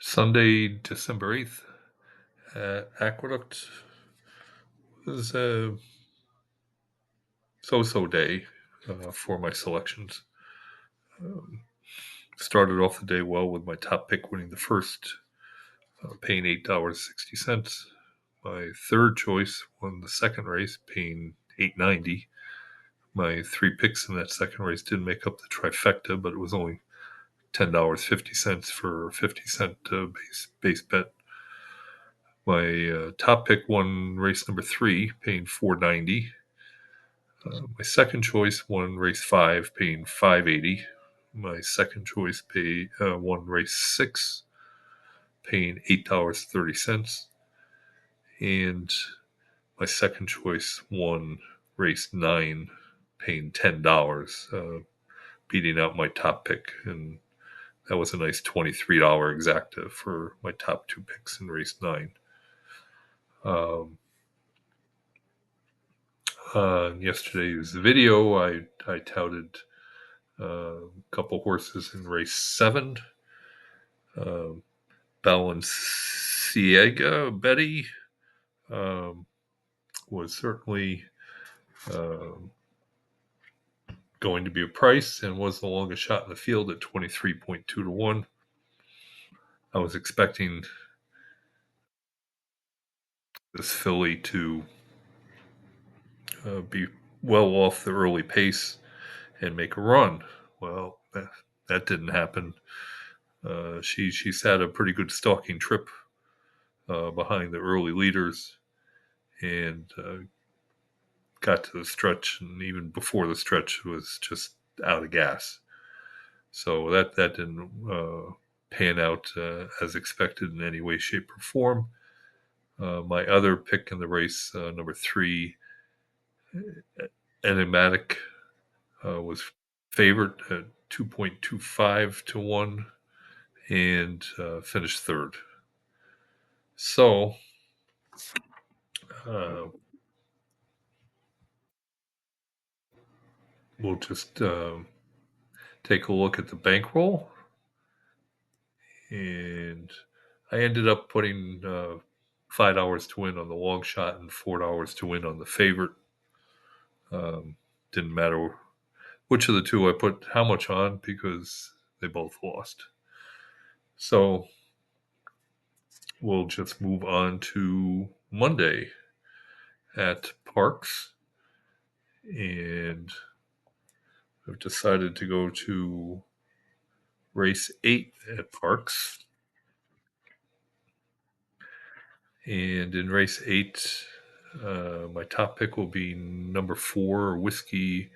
Sunday, December 8th, Aqueduct was a so-so day for my selections. Um, Started off the day well with my top pick winning the first, paying $8.60. My third choice won the second race, paying $8.90. My three picks in that second race didn't make up the trifecta, but it was only $10.50 for a 50-cent base bet. My top pick won race number 3, paying $4.90. My second choice won race 5, paying $5.80. My second choice won race 6, paying $8.30. And my second choice won race 9, paying $10, beating out my top pick. And that was a nice $23 exacta for my top two picks in race 9. Yesterday's video, I touted a couple horses in race 7. Balenciaga Betty was certainly um, going to be a price and was the longest shot in the field at 23.2 to 1. I was expecting this filly to be well off the early pace and make a run. Well, that didn't happen. She's had a pretty good stalking trip behind the early leaders and got to the stretch, and even before the stretch was just out of gas. So that didn't pan out as expected in any way, shape, or form. My other pick in the race, number 3, Enigmatic, was favored at 2.25 to 1 and finished third. So uh, we'll just take a look at the bankroll. And I ended up putting $5 to win on the long shot and $4 to win on the favorite. Didn't matter which of the two I put how much on because they both lost. So we'll just move on to Monday at PARX. And I've decided to go to race 8 at PARX. And in race 8, my top pick will be number 4, Whiskey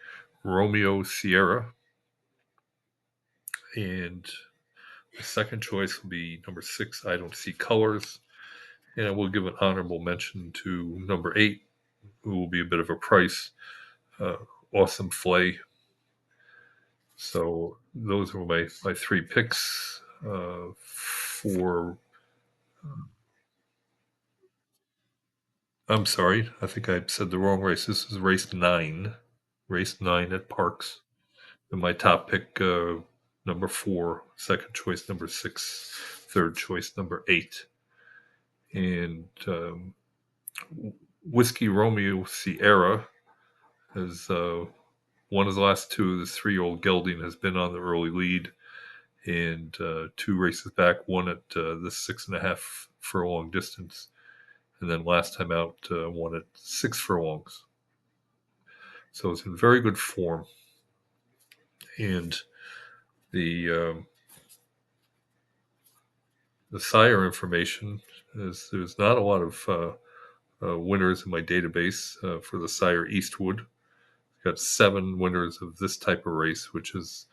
Romeo Sierra. And the second choice will be number 6, I Don't See Colors. And I will give an honorable mention to number 8, who will be a bit of a price, Awesome Flay. So those are my three picks for. I'm sorry, I think I said the wrong race. This is race 9. Race 9 at PARX. And my top pick, number 4, second choice, number 6, third choice, number 8. And Whiskey Romeo Sierra has won his last two. This 3-year-old gelding has been on the early lead, and 2 races back, won at the 6.5 furlong distance. And then last time out, won at 6 furlongs. So it's in very good form. And the sire information is there's not a lot of winners in my database for the sire Eastwood. Got 7 winners of this type of race, which is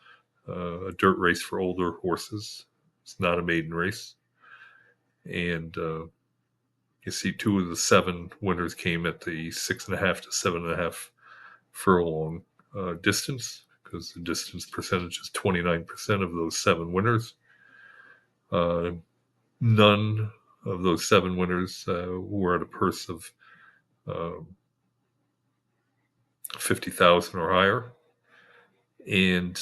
a dirt race for older horses. It's not a maiden race. And you see 2 of the 7 winners came at the 6.5 to 7.5 furlong distance, because the distance percentage is 29% of those 7 winners. None of those 7 winners were at a purse of 50,000 or higher. And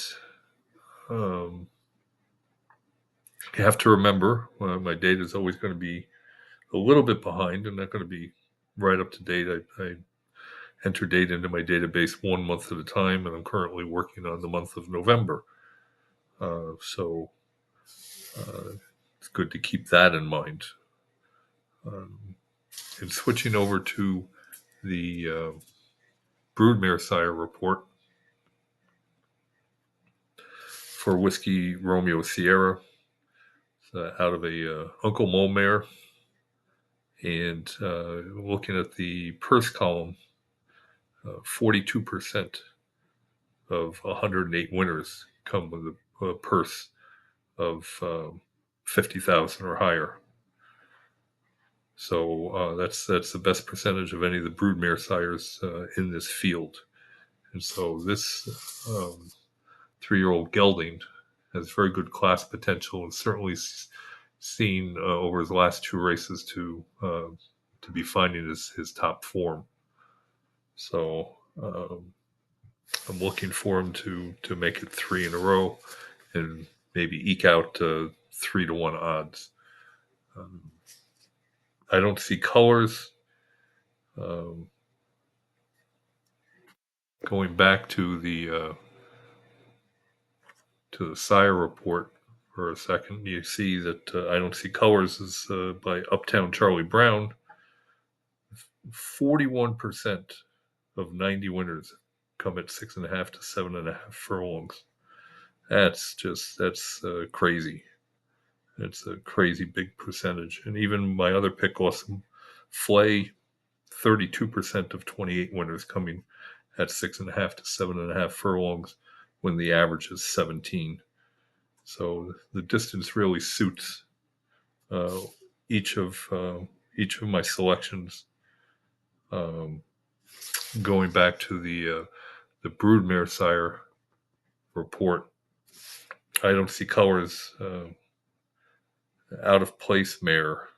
You have to remember my data is always going to be a little bit behind and not going to be right up to date. I enter data into my database 1 month at a time, and I'm currently working on the month of November. So it's good to keep that in mind. And switching over to the broodmare sire report for Whiskey Romeo Sierra, out of a Uncle Mole mare. And looking at the purse column, 42% of 108 winners come with a purse of 50,000 or higher. So that's the best percentage of any of the broodmare sires in this field. And so this 3-year-old gelding has very good class potential, and certainly seen over his last 2 races to be finding his top form. So I'm looking for him to make it 3 in a row and maybe eke out 3-1 odds. I don't see colors. Going back to the sire report for a second, you see that I don't see colors is by Uptown Charlie Brown. 41% of 90 winners come at 6.5 to 7.5 furlongs. That's crazy. It's a crazy big percentage. And even my other pick, Awesome Flay, 32% of 28 winners coming at 6.5 to 7.5 furlongs when the average is 17. So the distance really suits uh, each of my selections. Going back to the broodmare sire report, I don't see colors. Out of place mare.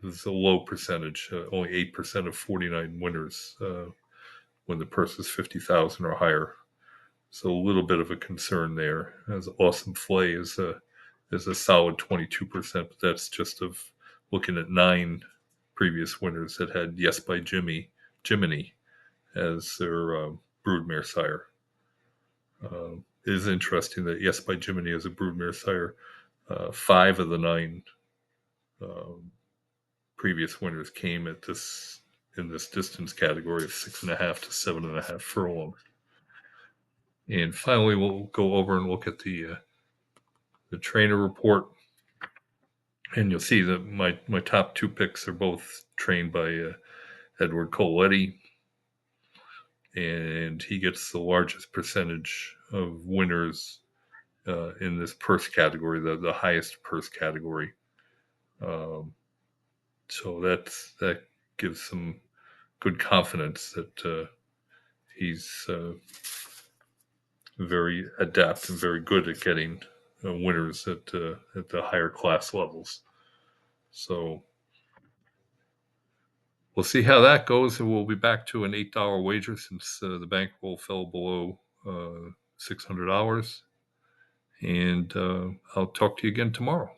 This is a low percentage, only 8% of 49 winners when the purse is 50,000 or higher. So a little bit of a concern there. As Awesome Flay is a solid 22%, but that's just of looking at 9 previous winners that had Yes by Jiminy as their broodmare sire. It is interesting that Yes by Jiminy is a broodmare sire. 5 of the 9 previous winners came in this distance category of 6.5 to 7.5 furlongs. And finally, we'll go over and look at the trainer report, and you'll see that my top 2 picks are both trained by Edward Coletti, and he gets the largest percentage of winners in this purse category, the highest purse category. So that gives some good confidence that he's very adept and very good at getting winners at the higher class levels. So we'll see how that goes, and we'll be back to an $8 wager since the bankroll fell below $600. And I'll talk to you again tomorrow.